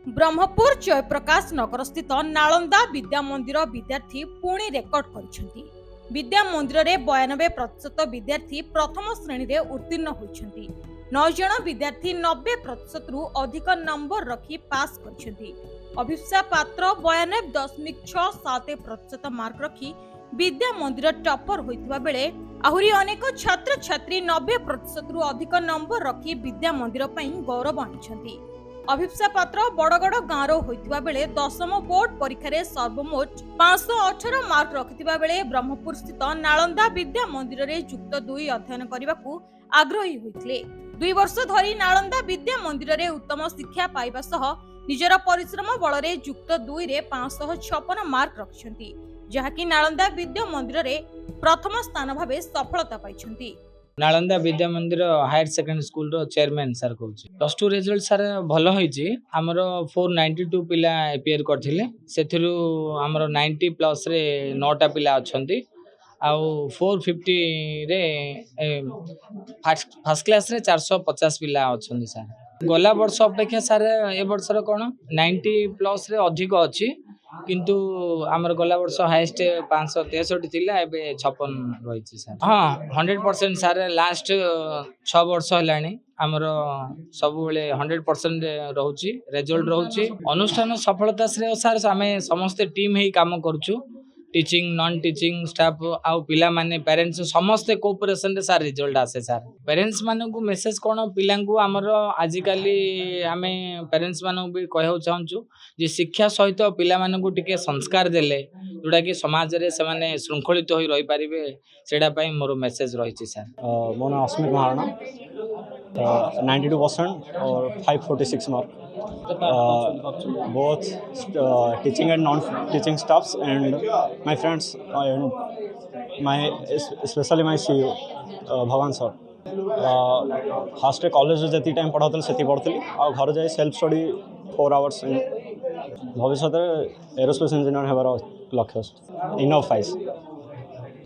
ब्रह्मपुर जयप्रकाश नगर स्थित नालंदा विद्या मंदिर विद्यार्थी पुणी रेकर्ड कर विद्या मंदिर रे 92% विद्यार्थी प्रथम श्रेणी रे उत्तीर्ण होइछन्ति। 9 जन विद्यार्थी 90% रु अधिक नंबर रखी पास करछन्ति। अभिप्सा पात्र 92.67% मार्क रखी विद्या मंदिर टॉपर होइतबा बेले आहुरी अनेक छात्र छात्री 90% रु अधिक नंबर रखी विद्या मंदिर पई गौरव आनिछन्ति। अभिप्सा पात्र बड़गड़ गाँव होइतिबा बेले दशम बोर्ड परीक्षा रे सर्वमोट 518 मार्क रखितिबा बेले ब्रह्मपुर स्थित नालंदा विद्या मंदिर रे युक्त 2 अध्ययन करबाकू आग्रही होइतिले। 2 वर्ष धरी नालंदा विद्या मंदिर रे उत्तम शिक्षा पाइबा सह निजर परिश्रम बल रे युक्त 2 रे 556 मार्क रखिछन्ति, जहाकी नालंदा विद्या मंदिर रे प्रथम स्थान भाबे सफलता पाइछन्ति। नालंदा विद्या मंदिर हायर सेकेंडरी स्कूल रो चेयरमैन सर कहूँ। प्लस टू रिजल्ट सर भल होइछि। हमर 492 पिला एपीआर करथिले, सेथिरु हमर 90 प्लस रे 9टा पिला अछंती आउ 450 रे फर्स्ट क्लास रे 450 पिला अछंती सर। गला वर्ष अपेक्षा सर ए वर्ष रो कोन 90 प्लस रे अधिक अछि, किंतु आमर गला वर्ष हाईएस्ट 563 थिला, एबे 56 रहिछि सर। हां 100% सर लास्ट 6 वर्ष हलानी आमर सब बेले 100% रहउछि, रिजल्ट रहउछि। अनुष्ठान सफलता श्रेय सर आमे समस्त टीम हेई काम करछु। टीचिंग नॉन टीचिंग स्टाफ आउ पिला माने पेरेंट्स समस्त कोऑपरेशन रे सर रिजल्ट आसे सर। पेरेंट्स माने को मेसेज कोन पिला को हमर आजिकली आमे पेरेंट्स माने भी कहउ चाहछु जे शिक्षा सहित पिला माने को टिके संस्कार देले जोडा कि समाज रे से माने श्रृंखलित होई रहि परिबे, सेडा पई मोर मेसेज रहिछि सर। मोर नाम अस्मित महाराणा, 92% और 546 mark. Both teaching and non-teaching staffs and my friends and especially my CEO भगवान सर। फास्ट कॉलेज जति टाइम पढ़ाते से पढ़ी आ घर जाए सेल्फ स्टडी 4 आवर्स। भविष्य एरोस्पेस इंजीनियर होबार लक्ष्य इनफ फाइज।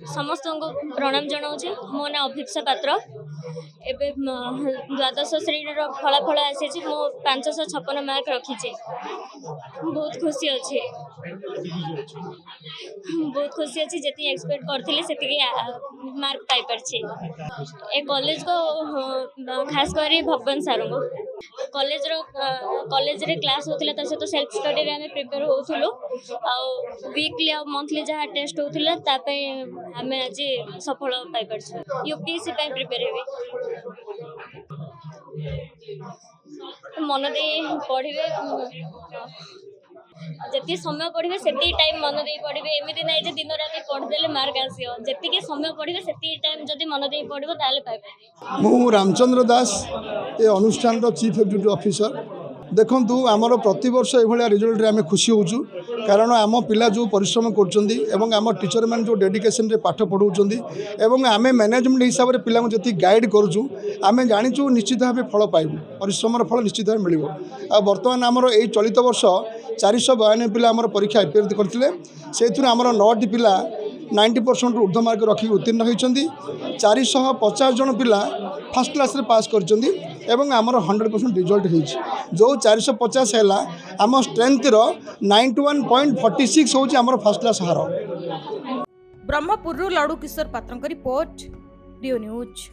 समस्त को प्रणाम जनाऊे। मो ना अभिप्सा पात्र। एबे द्वादश श्रेणी फलाफल आसी मो 556 मार्क रखी। बहुत खुशी अच्छे, बहुत खुशी अच्छी। जी एक्सपेक्ट करी से मार्क पाई पारे। ए कॉलेज को खास कर भगवान सर को कॉलेज रे क्लास होता तो सहित सेल्फ स्टडी रे हमें प्रिपेयर होथुलु। वीकली और मंथली जहाँ टेस्ट होता आम आज सफल पाई पार्छु। यूपीएससी प्रिपेयर हेबी। मन दे पढ़े जी समय पढ़े से टाइम मन दे पढ़े। एमती ना दिन राति पढ़ीदे मार्क आसो। जी समय पढ़े से टाइम जब मन दे पढ़ो ताले पाइबे। मु रामचंद्र दास ए अनुष्ठान चीफ एग्जीक्यूटिव ऑफिसर। देखु आमर प्रति वर्ष ये रिजल्ट आम खुशी होचु, कारण आम पिला जो परिश्रम कर आम टीचर मैंने जो डेडिकेशन रे पाठ पढ़ाऊँ एवं आम मैनेजमेंट हिसाब से पिला जी गाइड करूँ आम जाचु निश्चित भाव फल पाइबू। परिश्रम फल निश्चित भाव मिल। बर्तमान आमर ये चलित वर्ष 492 पिला आमर परीक्षा एपीआर करते से आमर 9टी पिला 90% ऊर्ध्व मार्क रखी उत्तीर्ण होती। 450 जन पिला फर्स्ट क्लास रे पास करछंती एवं आमर 100% रिजल्ट होइछ। जो 450 है आम स्ट्रेंथ 91.46 होची आमर फर्स्ट क्लास हार। ब्रह्मपुर लड़ू किशोर पात्र रिपोर्ट, रियो न्यूज।